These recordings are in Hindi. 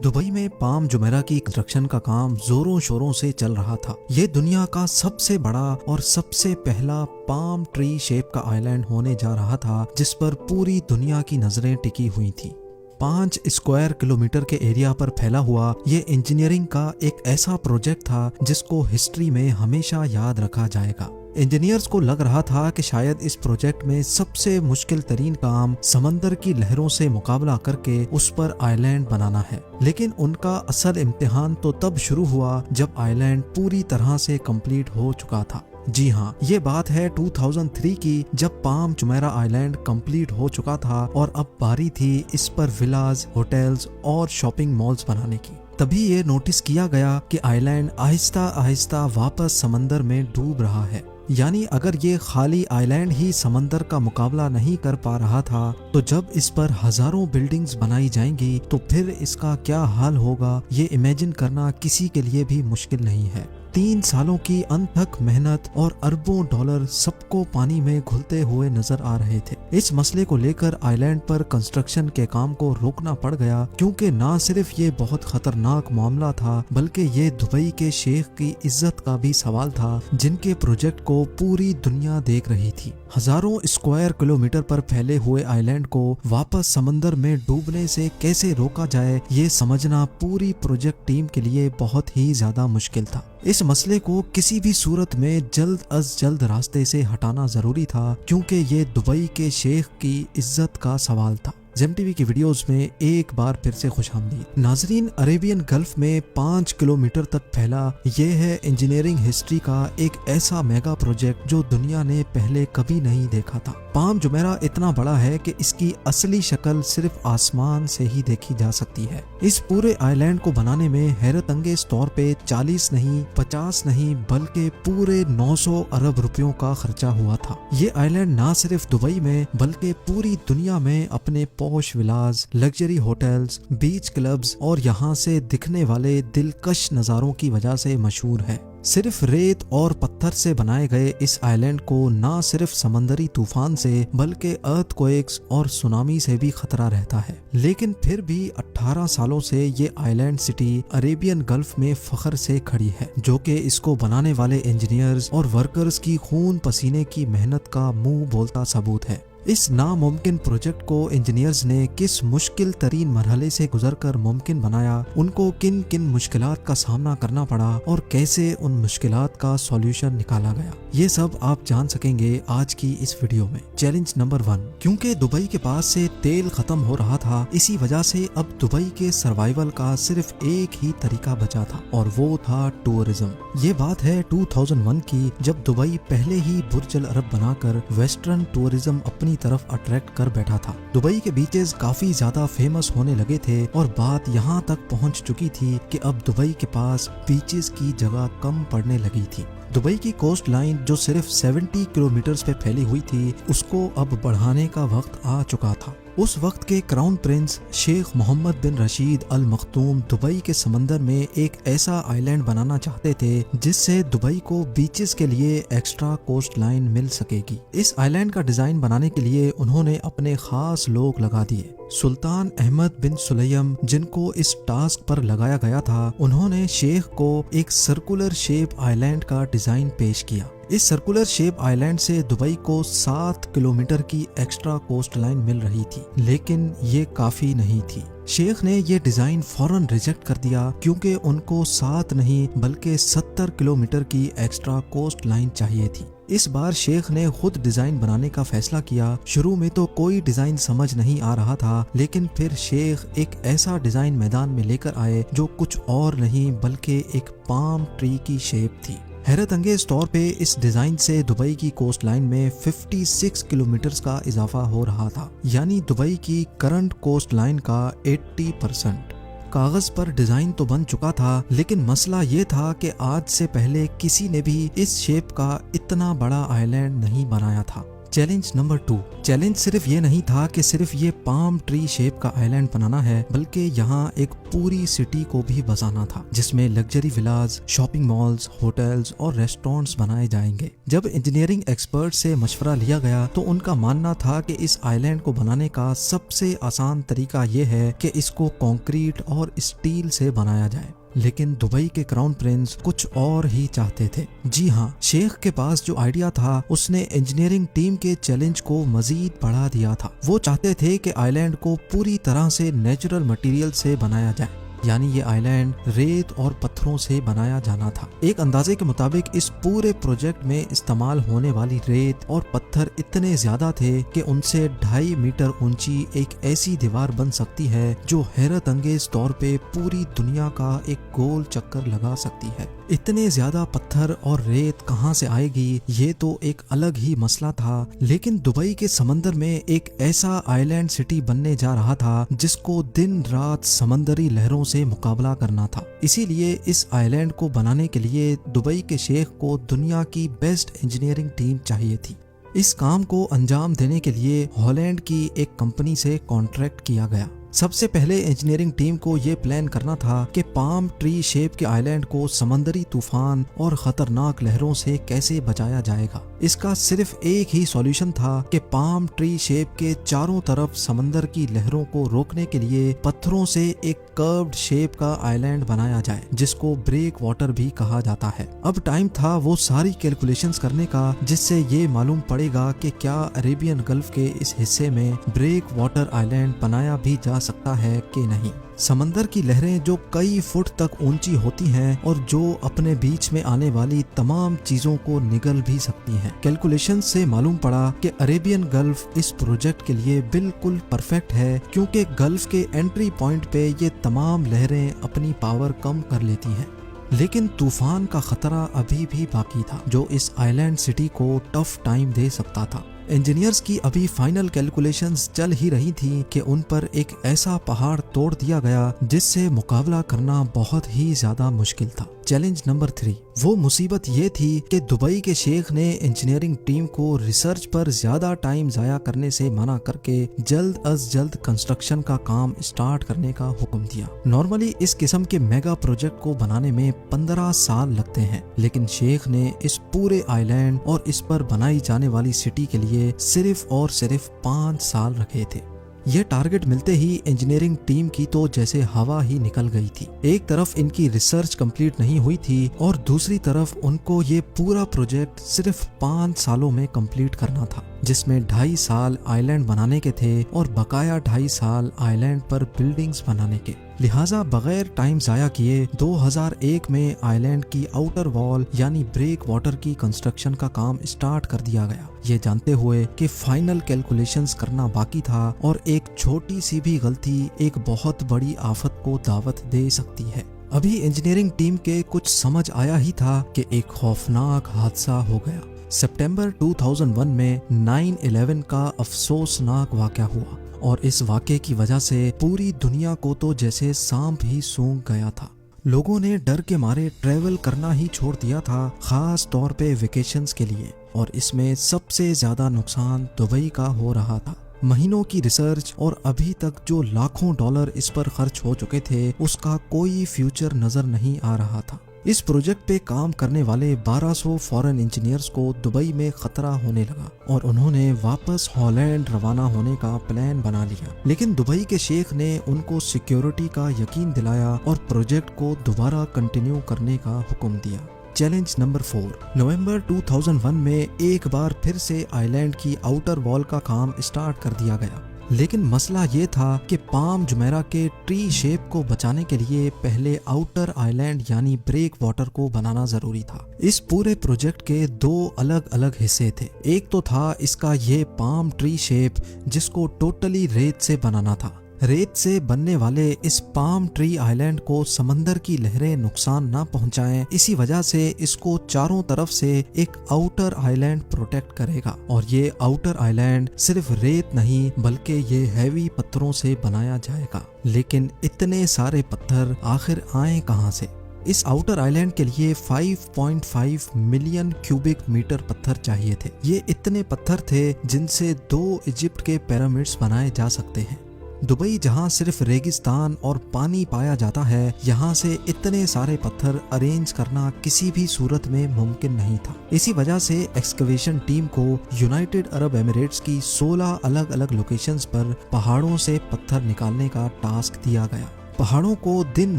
दुबई में पाम जुमेरा की कंस्ट्रक्शन का काम जोरों शोरों से चल रहा था। ये दुनिया का सबसे बड़ा और सबसे पहला पाम ट्री शेप का आइलैंड होने जा रहा था, जिस पर पूरी दुनिया की नजरें टिकी हुई थी। 5 स्क्वायर किलोमीटर के एरिया पर फैला हुआ ये इंजीनियरिंग का एक ऐसा प्रोजेक्ट था जिसको हिस्ट्री में हमेशा याद रखा जाएगा। इंजीनियर्स को लग रहा था कि शायद इस प्रोजेक्ट में सबसे मुश्किल तरीन काम समंदर की लहरों से मुकाबला करके उस पर आइलैंड बनाना है, लेकिन उनका असल इम्तिहान तो तब शुरू हुआ जब आइलैंड पूरी तरह से कंप्लीट हो चुका था। जी हाँ, ये बात है 2003 की, जब पाम जुमेरा आइलैंड कंप्लीट हो चुका था और अब बारी थी इस पर विलाज, होटल्स और शॉपिंग मॉल्स बनाने की। तभी ये नोटिस किया गया कि आइलैंड आहिस्ता आहिस्ता वापस समंदर में डूब रहा है। यानी अगर ये खाली आइलैंड ही समंदर का मुकाबला नहीं कर पा रहा था, तो जब इस पर हजारों बिल्डिंग्स बनाई जाएंगी तो फिर इसका क्या हाल होगा, ये इमेजिन करना किसी के लिए भी मुश्किल नहीं है। 3 सालों की अनथक मेहनत और अरबों डॉलर सबको पानी में घुलते हुए नजर आ रहे थे। इस मसले को लेकर आइलैंड पर कंस्ट्रक्शन के काम को रोकना पड़ गया, क्योंकि ना सिर्फ ये बहुत खतरनाक मामला था, बल्कि ये दुबई के शेख की इज्जत का भी सवाल था, जिनके प्रोजेक्ट को पूरी दुनिया देख रही थी। हजारों स्क्वायर किलोमीटर पर फैले हुए आइलैंड को वापस समंदर में डूबने से कैसे रोका जाए, ये समझना पूरी प्रोजेक्ट टीम के लिए बहुत ही ज्यादा मुश्किल था। इस मसले को किसी भी सूरत में जल्द अज जल्द रास्ते से हटाना जरूरी था, क्योंकि ये दुबई के शेख की इज्जत का सवाल था। जेम टीवी की वीडियोस में एक बार फिर से खुशामदीद। नाजरीन, अरेबियन गल्फ में 5 किलोमीटर तक फैला ये है इंजीनियरिंग हिस्ट्री का एक ऐसा मेगा प्रोजेक्ट जो दुनिया ने पहले कभी नहीं देखा था। पाम जुमेरा इतना बड़ा है कि इसकी असली शक्ल सिर्फ आसमान से ही देखी जा सकती है। इस पूरे आइलैंड को बनाने में हैरत अंगेज तौर पे 40 नहीं, 50 नहीं, बल्कि पूरे 900 अरब रुपयों का खर्चा हुआ था। ये आइलैंड ना सिर्फ दुबई में बल्कि पूरी दुनिया में अपने पॉश विलास, लग्जरी होटल्स, बीच क्लब्स और यहाँ से दिखने वाले दिलकश नज़ारों की वजह से मशहूर है। सिर्फ रेत और पत्थर से बनाए गए इस आइलैंड को ना सिर्फ समंदरी तूफान से बल्कि अर्थक्वेक्स और सुनामी से भी खतरा रहता है, लेकिन फिर भी 18 सालों से ये आइलैंड सिटी अरेबियन गल्फ में फख्र से खड़ी है, जो कि इसको बनाने वाले इंजीनियर्स और वर्कर्स की खून पसीने की मेहनत का मुंह बोलता सबूत है। इस नामुमकिन प्रोजेक्ट को इंजीनियर्स ने किस मुश्किल तरीन मरहले से गुजरकर मुमकिन बनाया, उनको किन किन मुश्किलात का सामना करना पड़ा और कैसे उन मुश्किलात का सॉल्यूशन निकाला गया, ये सब आप जान सकेंगे आज की इस वीडियो में। चैलेंज नंबर 1, क्योंकि दुबई के पास से तेल खत्म हो रहा था, इसी वजह से अब दुबई के सर्वाइवल का सिर्फ एक ही तरीका बचा था और वो था टूरिज्म। ये बात है 2001 की, जब दुबई पहले ही बुर्ज अल अरब बनाकर वेस्टर्न टूरिज्म अपनी तरफ अट्रैक्ट कर बैठा था। दुबई के बीचेस काफी ज्यादा फेमस होने लगे थे और बात यहाँ तक पहुँच चुकी थी कि अब दुबई के पास बीचेस की जगह कम पड़ने लगी थी। दुबई की कोस्ट लाइन जो सिर्फ 70 किलोमीटर पे फैली हुई थी, उसको अब बढ़ाने का वक्त आ चुका था। उस वक्त के क्राउन प्रिंस शेख मोहम्मद बिन रशीद अल मखतूम दुबई के समंदर में एक ऐसा आइलैंड बनाना चाहते थे जिससे दुबई को बीचेस के लिए एक्स्ट्रा कोस्ट लाइन मिल सकेगी। इस आइलैंड का डिजाइन बनाने के लिए उन्होंने अपने खास लोग लगा दिए। सुल्तान अहमद बिन सुलैम, जिनको इस टास्क पर लगाया गया था, उन्होंने शेख को एक सर्कुलर शेप आइलैंड का डिजाइन पेश किया। इस सर्कुलर शेप आइलैंड से दुबई को 7 किलोमीटर की एक्स्ट्रा कोस्ट लाइन मिल रही थी, लेकिन ये काफी नहीं थी। शेख ने ये डिजाइन फौरन रिजेक्ट कर दिया, क्योंकि उनको 7 नहीं बल्कि 70 किलोमीटर की एक्स्ट्रा कोस्ट लाइन चाहिए थी। इस बार शेख ने खुद डिजाइन बनाने का फैसला किया। शुरू में तो कोई डिजाइन समझ नहीं आ रहा था, लेकिन फिर शेख एक ऐसा डिजाइन मैदान में लेकर आए जो कुछ और नहीं बल्कि एक पाम ट्री की शेप थी। हैरत अंगेज तौर पे इस डिजाइन से दुबई की कोस्ट लाइन में 56 किलोमीटर का इजाफा हो रहा था, यानी दुबई की करंट कोस्ट लाइन का 80%। कागज पर डिजाइन तो बन चुका था, लेकिन मसला ये था कि आज से पहले किसी ने भी इस शेप का इतना बड़ा आइलैंड नहीं बनाया था। Challenge number 2। चैलेंज सिर्फ ये नहीं था कि सिर्फ ये पाम ट्री शेप का आइलैंड बनाना है, बल्कि यहाँ एक पूरी सिटी को भी बसाना था जिसमें luxury villas, shopping malls, hotels और रेस्टोरेंट्स बनाए जाएंगे। जब इंजीनियरिंग एक्सपर्ट से मशवरा लिया गया तो उनका मानना था कि इस आइलैंड को बनाने का सबसे आसान तरीका ये है कि इसको कंक्रीट और स्टील से बनाया जाए। लेकिन दुबई के क्राउन प्रिंस कुछ और ही चाहते थे। जी हाँ, शेख के पास जो आइडिया था उसने इंजीनियरिंग टीम के चैलेंज को मजीद बढ़ा दिया था। वो चाहते थे कि आइलैंड को पूरी तरह से नेचुरल मटेरियल से बनाया जाए, यानी ये आइलैंड रेत और पत्थरों से बनाया जाना था। एक अंदाजे के मुताबिक इस पूरे प्रोजेक्ट में इस्तेमाल होने वाली रेत और पत्थर इतने ज्यादा थे कि उनसे 2.5 मीटर ऊंची एक ऐसी दीवार बन सकती है जो हैरत अंगेज तौर पे पूरी दुनिया का एक गोल चक्कर लगा सकती है। इतने ज्यादा पत्थर और रेत कहाँ से आएगी ये तो एक अलग ही मसला था, लेकिन दुबई के समंदर में एक ऐसा आइलैंड सिटी बनने जा रहा था जिसको दिन रात समंदरी लहरों से मुकाबला करना था। इसीलिए इस आइलैंड को बनाने के लिए दुबई के शेख को दुनिया की बेस्ट इंजीनियरिंग टीम चाहिए थी। इस काम को अंजाम देने के लिए हॉलैंड की एक कंपनी से कॉन्ट्रैक्ट किया गया। सबसे पहले इंजीनियरिंग टीम को ये प्लान करना था कि पाम ट्री शेप के आइलैंड को समंदरी तूफान और खतरनाक लहरों से कैसे बचाया जाएगा। इसका सिर्फ एक ही सॉल्यूशन था कि पाम ट्री शेप के चारों तरफ समंदर की लहरों को रोकने के लिए पत्थरों से एक कर्व्ड शेप का आइलैंड बनाया जाए जिसको ब्रेक वाटर भी कहा जाता है। अब टाइम था वो सारी कैलकुलेशंस करने का जिससे ये मालूम पड़ेगा कि क्या अरेबियन गल्फ के इस हिस्से में ब्रेक वाटर आइलैंड बनाया भी जा सकता है कि नहीं। समंदर की लहरें जो कई फुट तक ऊंची होती हैं और जो अपने बीच में आने वाली तमाम चीजों को निगल भी सकती हैं। कैलकुलेशन से मालूम पड़ा कि अरेबियन गल्फ इस प्रोजेक्ट के लिए बिल्कुल परफेक्ट है, क्योंकि गल्फ के एंट्री पॉइंट पे ये तमाम लहरें अपनी पावर कम कर लेती हैं। लेकिन तूफान का खतरा अभी भी बाकी था जो इस आइलैंड सिटी को टफ टाइम दे सकता था। इंजीनियर्स की अभी फाइनल कैलकुलेशंस चल ही रही थी कि उन पर एक ऐसा पहाड़ तोड़ दिया गया जिससे मुकाबला करना बहुत ही ज्यादा मुश्किल था। Challenge number 3। वो मुसीबत ये थी कि दुबई के शेख ने इंजीनियरिंग टीम को रिसर्च पर ज्यादा टाइम जाया करने से मना करके जल्द अज जल्द कंस्ट्रक्शन का काम स्टार्ट करने का हुक्म दिया। नॉर्मली इस किस्म के मेगा प्रोजेक्ट को बनाने में 15 साल लगते हैं, लेकिन शेख ने इस पूरे आइलैंड और इस पर बनाई जाने वाली सिटी के लिए सिर्फ और सिर्फ 5 साल रखे थे। यह टारगेट मिलते ही इंजीनियरिंग टीम की तो जैसे हवा ही निकल गई थी। एक तरफ इनकी रिसर्च कंप्लीट नहीं हुई थी और दूसरी तरफ उनको ये पूरा प्रोजेक्ट सिर्फ 5 सालों में कंप्लीट करना था, जिसमें 2.5 साल आइलैंड बनाने के थे और बकाया 2.5 साल आइलैंड पर बिल्डिंग्स बनाने के। लिहाजा बगैर टाइम जाया किए 2001 में आइलैंड की आउटर वॉल यानी ब्रेक वाटर की कंस्ट्रक्शन का काम स्टार्ट कर दिया गया, ये जानते हुए कि फाइनल कैलकुलेशंस करना बाकी था और एक छोटी सी भी गलती एक बहुत बड़ी आफत को दावत दे सकती है। अभी इंजीनियरिंग टीम के कुछ समझ आया ही था कि एक खौफनाक हादसा हो गया। सितंबर 2001 में 9/11 का अफसोसनाक वाकया हुआ और इस वाकये की वजह से पूरी दुनिया को तो जैसे सांप ही सूंघ गया था। लोगों ने डर के मारे ट्रेवल करना ही छोड़ दिया था, खास तौर पे वेकेशंस के लिए, और इसमें सबसे ज्यादा नुकसान दुबई का हो रहा था। महीनों की रिसर्च और अभी तक जो लाखों डॉलर इस पर खर्च हो चुके थे उसका कोई फ्यूचर नजर नहीं आ रहा था। इस प्रोजेक्ट पे काम करने वाले 1200 फॉरेन इंजीनियर्स को दुबई में खतरा होने लगा और उन्होंने वापस हॉलैंड रवाना होने का प्लान बना लिया। लेकिन दुबई के शेख ने उनको सिक्योरिटी का यकीन दिलाया और प्रोजेक्ट को दोबारा कंटिन्यू करने का हुक्म दिया। Challenge number 4। नवंबर 2001 में एक बार फिर से आइलैंड की आउटर वॉल का काम स्टार्ट कर दिया गया, लेकिन मसला ये था कि पाम जुमेरा के ट्री शेप को बचाने के लिए पहले आउटर आइलैंड यानी ब्रेक वाटर को बनाना जरूरी था। इस पूरे प्रोजेक्ट के 2 अलग अलग हिस्से थे। एक तो था इसका ये पाम ट्री शेप जिसको टोटली रेत से बनाना था। रेत से बनने वाले इस पाम ट्री आइलैंड को समंदर की लहरें नुकसान ना पहुंचाएं, इसी वजह से इसको चारों तरफ से एक आउटर आइलैंड प्रोटेक्ट करेगा। और ये आउटर आइलैंड सिर्फ रेत नहीं बल्कि ये हैवी पत्थरों से बनाया जाएगा। लेकिन इतने सारे पत्थर आखिर आए कहां से? इस आउटर आइलैंड के लिए 5.5 मिलियन क्यूबिक मीटर पत्थर चाहिए थे। ये इतने पत्थर थे जिनसे 2 इजिप्ट के पिरामिड्स बनाए जा सकते हैं। दुबई जहां सिर्फ रेगिस्तान और पानी पाया जाता है, यहां से इतने सारे पत्थर अरेंज करना किसी भी सूरत में मुमकिन नहीं था। इसी वजह से एक्सकवेशन टीम को यूनाइटेड अरब एमिरेट्स की 16 अलग अलग लोकेशंस पर पहाड़ों से पत्थर निकालने का टास्क दिया गया। पहाड़ों को दिन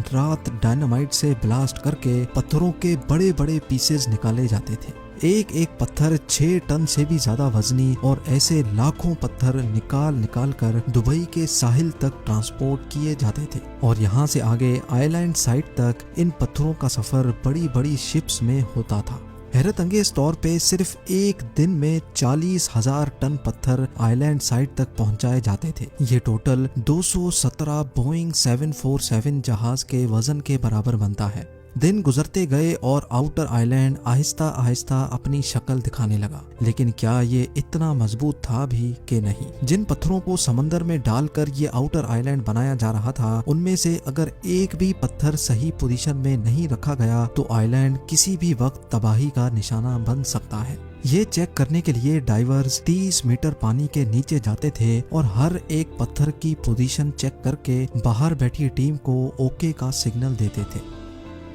रात डायनामाइट से ब्लास्ट करके पत्थरों के बड़े बड़े पीसेस निकाले जाते थे। एक एक पत्थर 6 टन से भी ज्यादा वजनी, और ऐसे लाखों पत्थर निकाल कर दुबई के साहिल तक ट्रांसपोर्ट किए जाते थे। और यहाँ से आगे आइलैंड साइड तक इन पत्थरों का सफर बड़ी बड़ी शिप्स में होता था। हैरत अंगेज तौर पे सिर्फ एक दिन में 40,000 टन पत्थर आइलैंड साइड तक पहुंचाए जाते थे। ये टोटल 217 बोइंग 747 जहाज के वजन के बराबर बनता है। दिन गुजरते गए और आउटर आइलैंड आहिस्ता आहिस्ता अपनी शक्ल दिखाने लगा, लेकिन क्या ये इतना मजबूत था भी कि नहीं। जिन पत्थरों को समंदर में डालकर ये आउटर आइलैंड बनाया जा रहा था, उनमें से अगर एक भी पत्थर सही पोजीशन में नहीं रखा गया तो आइलैंड किसी भी वक्त तबाही का निशाना बन सकता है। ये चेक करने के लिए डाइवर्स 30 मीटर पानी के नीचे जाते थे और हर एक पत्थर की पोजीशन चेक करके बाहर बैठी टीम को ओके का सिग्नल देते थे।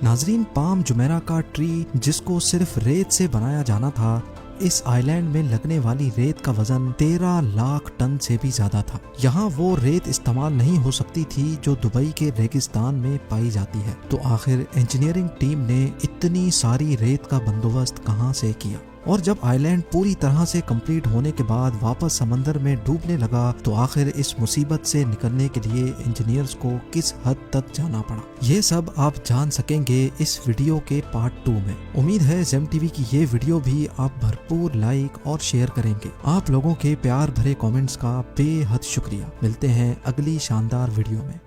नाजरीन, पाम जुमेरा का ट्री जिसको सिर्फ रेत से बनाया जाना था, इस आइलैंड में लगने वाली रेत का वजन 13 लाख टन से भी ज्यादा था। यहाँ वो रेत इस्तेमाल नहीं हो सकती थी जो दुबई के रेगिस्तान में पाई जाती है। तो आखिर इंजीनियरिंग टीम ने इतनी सारी रेत का बंदोबस्त कहाँ से किया? और जब आइलैंड पूरी तरह से कंप्लीट होने के बाद वापस समंदर में डूबने लगा, तो आखिर इस मुसीबत से निकलने के लिए इंजीनियर्स को किस हद तक जाना पड़ा, ये सब आप जान सकेंगे इस वीडियो के पार्ट 2 में। उम्मीद है जेम टीवी की ये वीडियो भी आप भरपूर लाइक और शेयर करेंगे। आप लोगों के प्यार भरे कमेंट्स का बेहद शुक्रिया। मिलते हैं अगली शानदार वीडियो में।